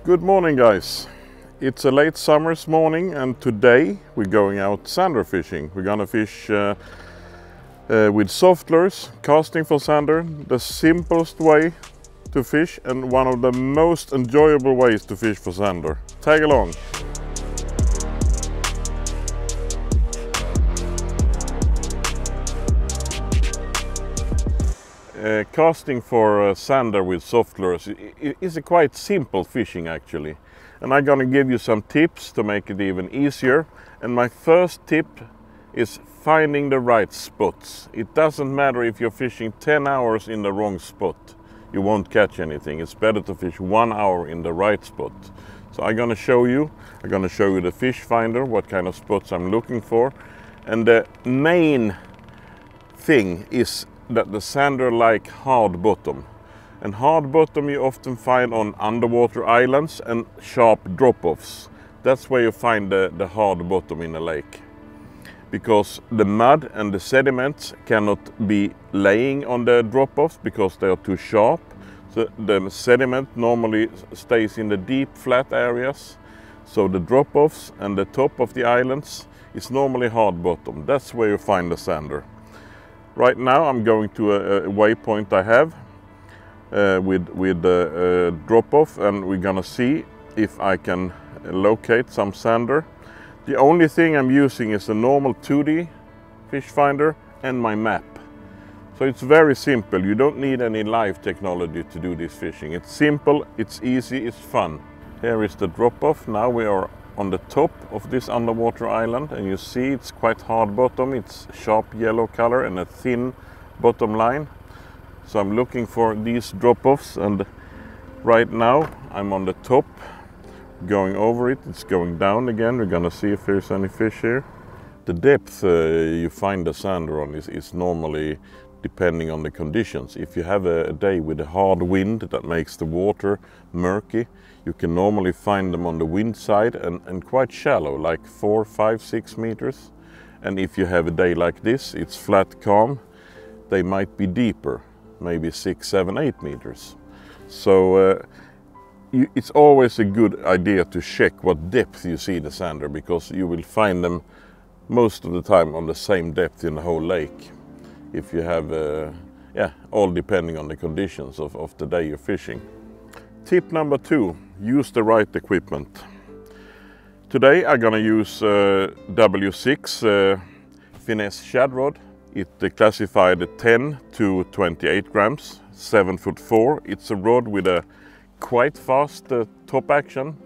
Good morning, guys. It's a late summer's morning and today we're going out zander fishing. We're gonna fish with soft lures, casting for zander, the simplest way to fish and one of the most enjoyable ways to fish for zander. Tag along. Casting for zander with soft lures is a quite simple fishing actually, and I'm gonna give you some tips to make it even easier. And my first tip is finding the right spots. It doesn't matter if you're fishing 10 hours in the wrong spot, you won't catch anything. It's better to fish 1 hour in the right spot. So I'm gonna show you the fish finder, what kind of spots I'm looking for, and the main thing is that the zander like hard bottom, and hard bottom you often find on underwater islands and sharp drop-offs. That's where you find the hard bottom in a lake, because the mud and the sediments cannot be laying on the drop-offs because they are too sharp. So the sediment normally stays in the deep flat areas, so the drop-offs and the top of the islands is normally hard bottom. That's where you find the zander. Right now I'm going to a waypoint I have with the drop-off, and we're gonna see if I can locate some zander. The only thing I'm using is the normal 2D fish finder and my map. So it's very simple. You don't need any live technology to do this fishing. It's simple, it's easy, it's fun. Here is the drop-off. Now we are on the top of this underwater island, and you see it's quite hard bottom. It's sharp yellow color and a thin bottom line. So I'm looking for these drop-offs, and right now I'm on the top, going over it. It's going down again. We're gonna see if there's any fish here. The depth you find the zander on is normally depending on the conditions. If you have a day with a hard wind that makes the water murky, you can normally find them on the wind side and quite shallow, like 4, 5, 6 meters. And if you have a day like this, it's flat calm, they might be deeper, maybe 6, 7, 8 meters. So it's always a good idea to check what depth you see the zander, because you will find them most of the time on the same depth in the whole lake. If you have, all depending on the conditions of the day you're fishing. Tip number 2, use the right equipment. Today I'm gonna use W6 finesse shad rod. It's classified 10 to 28 grams, 7'4". It's a rod with a quite fast top action,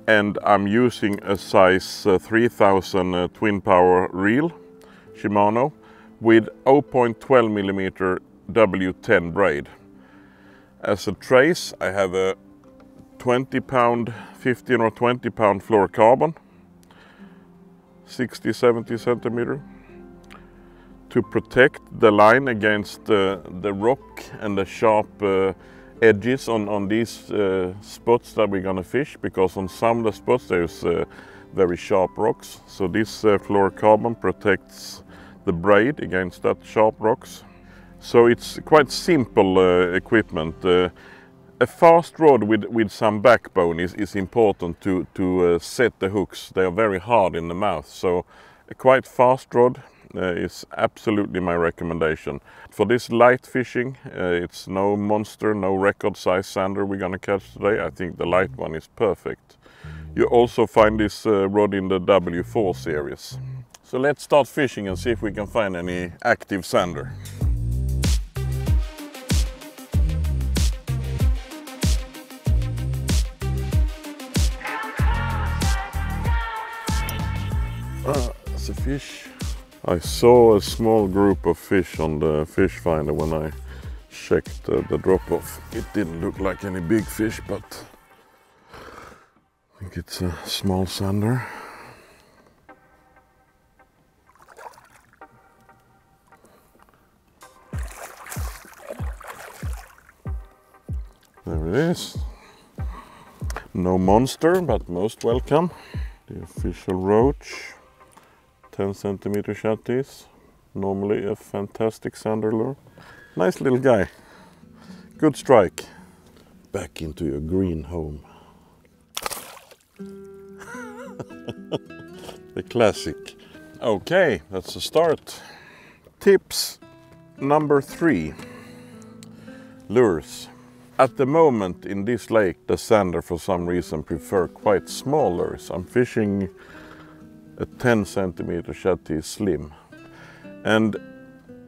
and I'm using a size 3000 twin power reel, Shimano, with 0.12 millimeter W10 braid. As a trace I have a 20-pound, 15 or 20-pound fluorocarbon, 60-70 centimeter, to protect the line against the rock and the sharp edges on these spots that we're gonna fish, because on some of the spots there's very sharp rocks. So this fluorocarbon protects the braid against that sharp rocks. So it's quite simple equipment. A fast rod with some backbone is important to set the hooks. They are very hard in the mouth, so a quite fast rod is absolutely my recommendation. For this light fishing, it's no monster, no record size zander we're gonna catch today. I think the light one is perfect. You also find this rod in the W4 series. So let's start fishing and see if we can find any active zander. That's a fish. I saw a small group of fish on the fish finder when I checked the drop-off. It didn't look like any big fish, but I think it's a small zander. There it is. No monster, but most welcome. The official roach. 10 centimeter chatties. Normally a fantastic zander lure. Nice little guy. Good strike. Back into your green home. The classic. Okay, that's a start. Tips number 3. Lures. At the moment in this lake, the Zander for some reason prefer quite small lures. I'm fishing a 10 centimeter chatty slim. And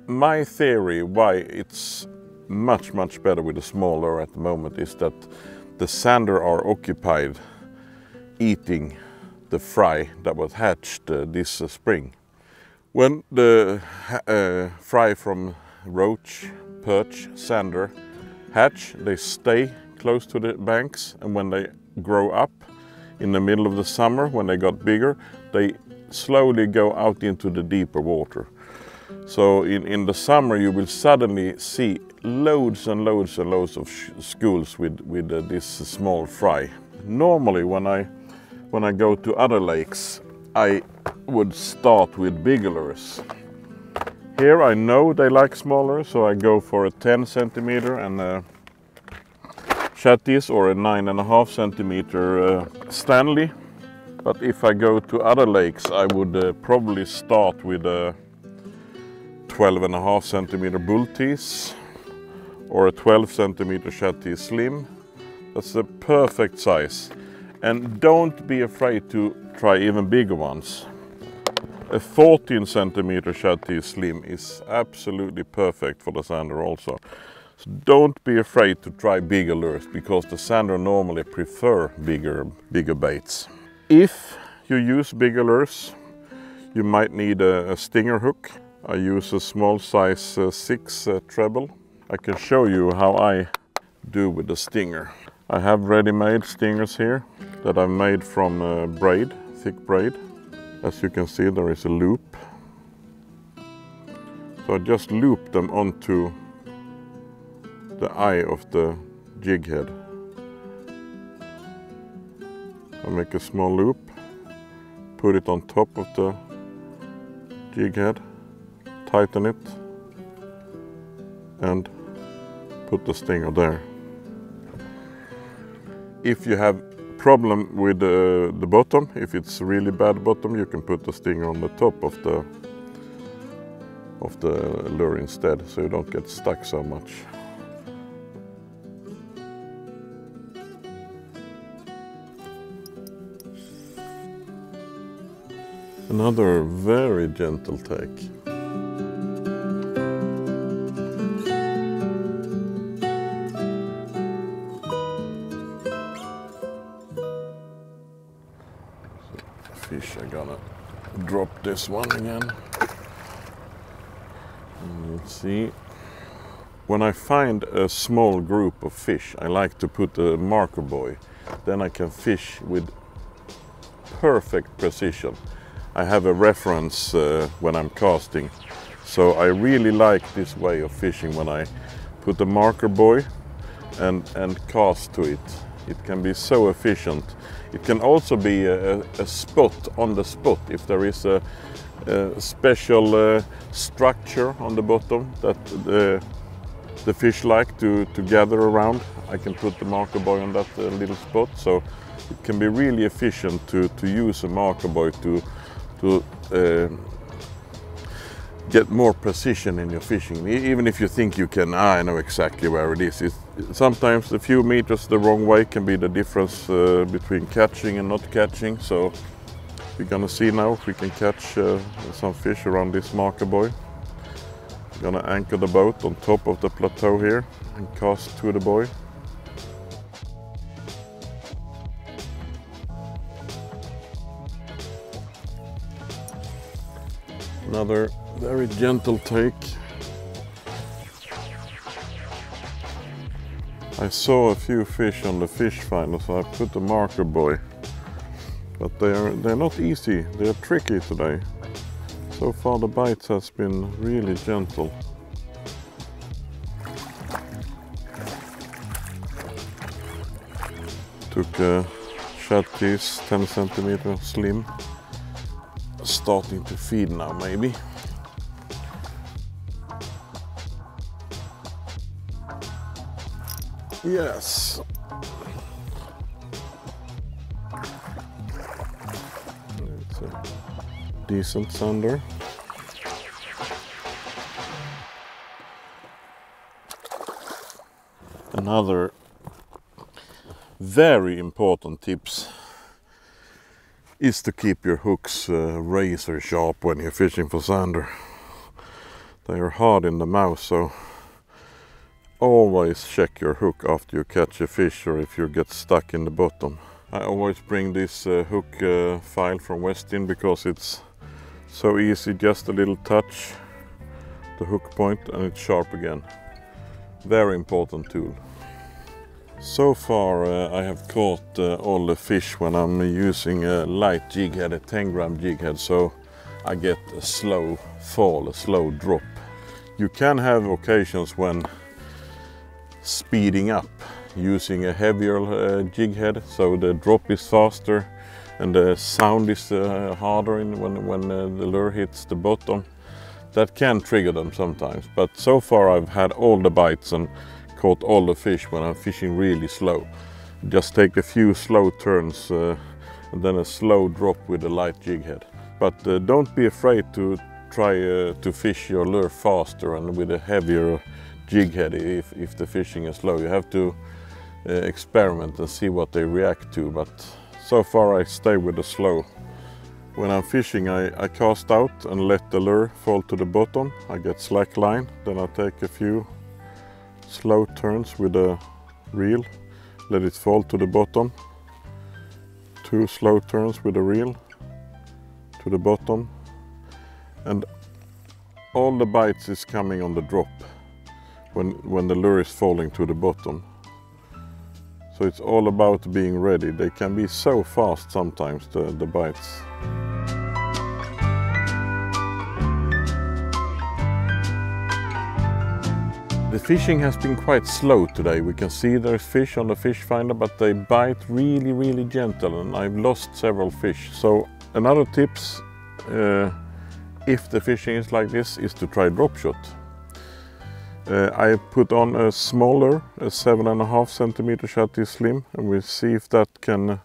my theory why it's much better with a small lure at the moment is that the Zander are occupied eating the fry that was hatched this spring. When the fry from roach, perch, Zander hatch, they stay close to the banks, and when they grow up in the middle of the summer, when they got bigger, they slowly go out into the deeper water. So in the summer you will suddenly see loads and loads and loads of schools with this small fry. Normally when I go to other lakes, I would start with bigger lures. Here I know they like smaller, so I go for a 10 centimeter and chatties or a 9.5 centimeter Stanley. But if I go to other lakes, I would probably start with a 12.5 centimeter bull tease or a 12 centimeter chatty slim. That's the perfect size. And don't be afraid to try even bigger ones. A 14 centimeter chatty slim is absolutely perfect for the Zander also. So don't be afraid to try bigger lures, because the Zander normally prefer bigger baits. If you use bigger lures, you might need a stinger hook. I use a small size 6 treble. I can show you how I do with the stinger. I have ready-made stingers here that I've made from braid, thick braid. As you can see, there is a loop. So I just loop them onto the eye of the jig head. I make a small loop, put it on top of the jig head, tighten it, and put the stinger there. If you have problem with the bottom, if it's really bad bottom, you can put the stinger on the top of the lure instead, so you don't get stuck so much. Another very gentle take. Fish, I'm gonna drop this one again. And let's see. When I find a small group of fish, I like to put a marker buoy. Then I can fish with perfect precision. I have a reference when I'm casting. So I really like this way of fishing, when I put a marker buoy and cast to it. It can be so efficient. It can also be a spot on the spot. If there is a special structure on the bottom that the fish like to gather around, I can put the marker buoy on that little spot. So it can be really efficient to use a marker buoy to get more precision in your fishing. Even if you think you can, I know exactly where it is. Sometimes a few meters the wrong way can be the difference between catching and not catching. So we're gonna see now if we can catch some fish around this marker buoy. We're gonna anchor the boat on top of the plateau here and cast to the buoy. Another very gentle take. I saw a few fish on the fish finder, so I put the marker buoy. But they're not easy, they're tricky today. So far the bites has been really gentle. Took a chatties 10 centimeter slim. Starting to feed now, maybe. Yes. So, decent Zander. Another very important tips is to keep your hooks razor sharp when you're fishing for Zander. They are hard in the mouth, so always check your hook after you catch a fish or if you get stuck in the bottom. I always bring this hook file from Westin because it's so easy, just a little touch the hook point and it's sharp again. Very important tool. So far I have caught all the fish when I'm using a light jig head, a 10 gram jig head, so I get a slow fall, a slow drop. You can have occasions when speeding up using a heavier jig head, so the drop is faster and the sound is harder when the lure hits the bottom. That can trigger them sometimes, but so far I've had all the bites and caught all the fish when I'm fishing really slow. Just take a few slow turns and then a slow drop with a light jig head. But don't be afraid to try to fish your lure faster and with a heavier jig head if the fishing is slow. You have to experiment and see what they react to, but so far I stay with the slow. When I'm fishing I cast out and let the lure fall to the bottom. I get slack line, then I take a few slow turns with a reel, let it fall to the bottom. 2 slow turns with a reel to the bottom, and all the bites is coming on the drop when the lure is falling to the bottom. So it's all about being ready. They can be so fast sometimes, the bites. The fishing has been quite slow today. We can see there's fish on the fish finder, but they bite really gentle, and I've lost several fish. So another tips, if the fishing is like this, is to try drop shot. I put on a smaller, a 7.5 centimeter chatty slim, and we'll see if that can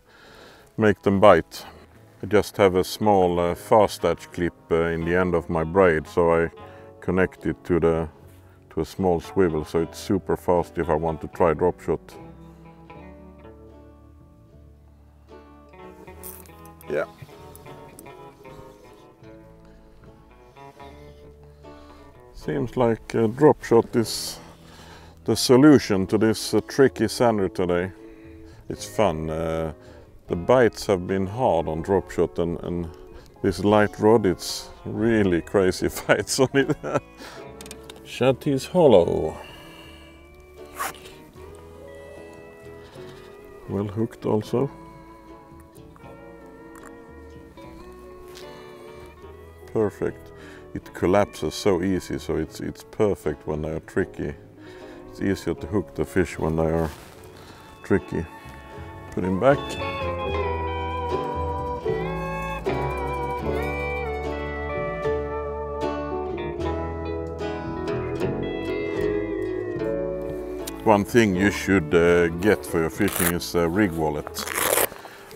make them bite. I just have a small fast edge clip in the end of my braid, so I connect it to a small swivel, so it's super fast if I want to try drop shot. Yeah. Seems like drop shot is the solution to this tricky Zander today. It's fun. The bites have been hard on drop shot, and this light rod, it's really crazy fights on it. Chatty is hollow. Well hooked also. Perfect. It collapses so easy, so it's perfect when they are tricky. It's easier to hook the fish when they are tricky. Put him back. One thing you should get for your fishing is a rig wallet.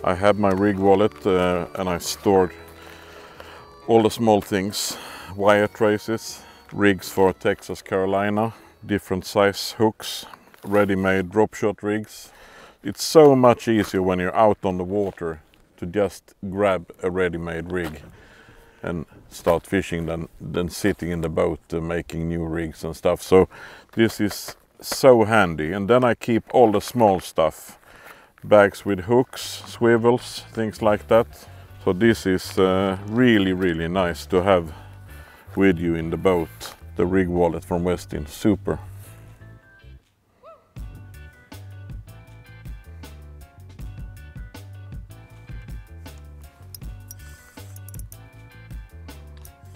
I have my rig wallet and I stored all the small things, wire traces, rigs for Texas, Carolina, different size hooks, ready-made drop shot rigs. It's so much easier when you're out on the water to just grab a ready-made rig and start fishing than sitting in the boat making new rigs and stuff. So this is so handy, and then I keep all the small stuff, bags with hooks, swivels, things like that. So this is really nice to have with you in the boat. The rig wallet from Westin, super.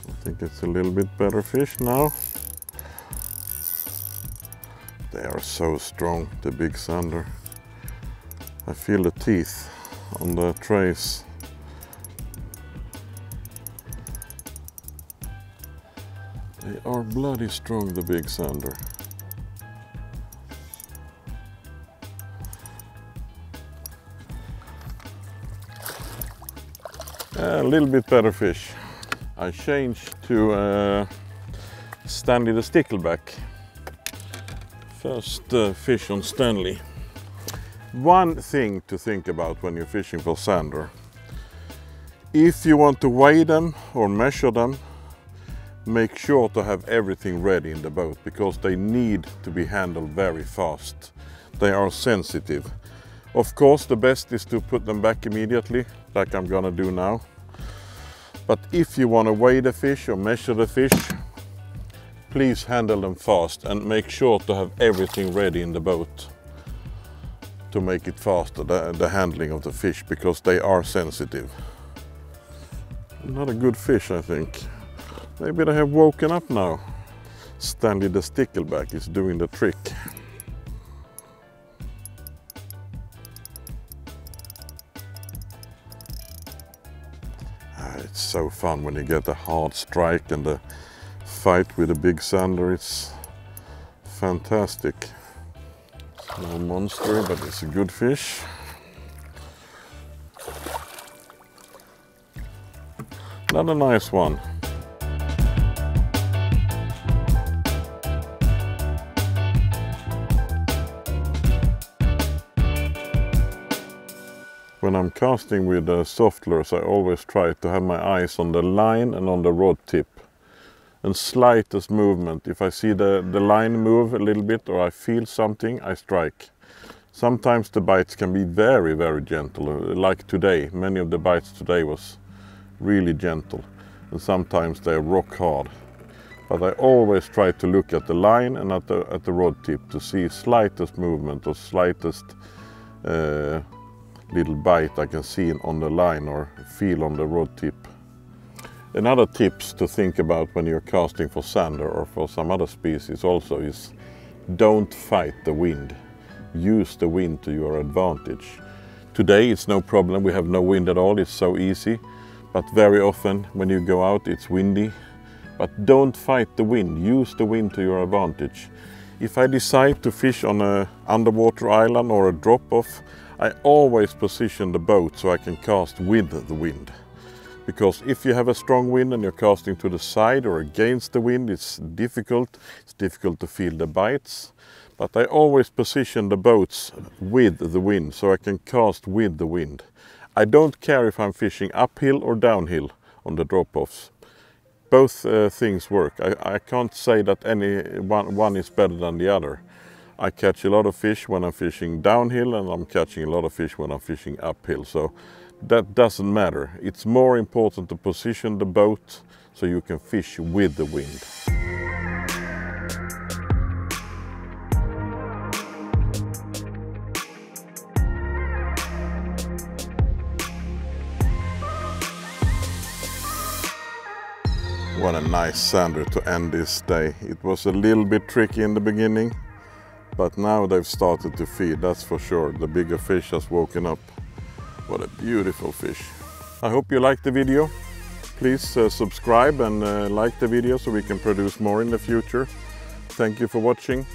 I think it's a little bit better fish now. They are so strong, the big Zander. I feel the teeth on the trace. They are bloody strong, the big Zander. A little bit better fish. I changed to Stanley the stickleback. First fish on Stanley. One thing to think about when you're fishing for sander. If you want to weigh them or measure them, make sure to have everything ready in the boat, because they need to be handled very fast. They are sensitive. Of course, the best is to put them back immediately, like I'm gonna do now. But if you want to weigh the fish or measure the fish, please handle them fast and make sure to have everything ready in the boat to make it faster, the handling of the fish, because they are sensitive. Not a good fish, I think. Maybe they have woken up now. Stanley the stickleback is doing the trick. It's so fun when you get a hard strike and the fight with a big sander. It's fantastic. No monster, but it's a good fish. Not a nice one. When I'm casting with softlures, I always try to have my eyes on the line and on the rod tip. And slightest movement, if I see the line move a little bit or I feel something, I strike. Sometimes the bites can be very, very gentle. Like today, many of the bites today was really gentle. And sometimes they're rock hard. But I always try to look at the line and at the rod tip to see slightest movement or slightest little bite I can see on the line or feel on the rod tip. Another tips to think about when you're casting for sander or for some other species also is don't fight the wind. Use the wind to your advantage. Today it's no problem, we have no wind at all, it's so easy. But very often when you go out it's windy. But don't fight the wind, use the wind to your advantage. If I decide to fish on an underwater island or a drop-off, I always position the boat so I can cast with the wind. Because if you have a strong wind and you're casting to the side or against the wind, it's difficult. It's difficult to feel the bites. But I always position the boats with the wind so I can cast with the wind. I don't care if I'm fishing uphill or downhill on the drop-offs. Both things work. I can't say that one is better than the other. I catch a lot of fish when I'm fishing downhill and I'm catching a lot of fish when I'm fishing uphill. So that doesn't matter. It's more important to position the boat so you can fish with the wind. What a nice sander to end this day. It was a little bit tricky in the beginning. But now they've started to feed, that's for sure. The bigger fish has woken up. What a beautiful fish. I hope you liked the video. Please subscribe and like the video so we can produce more in the future. Thank you for watching.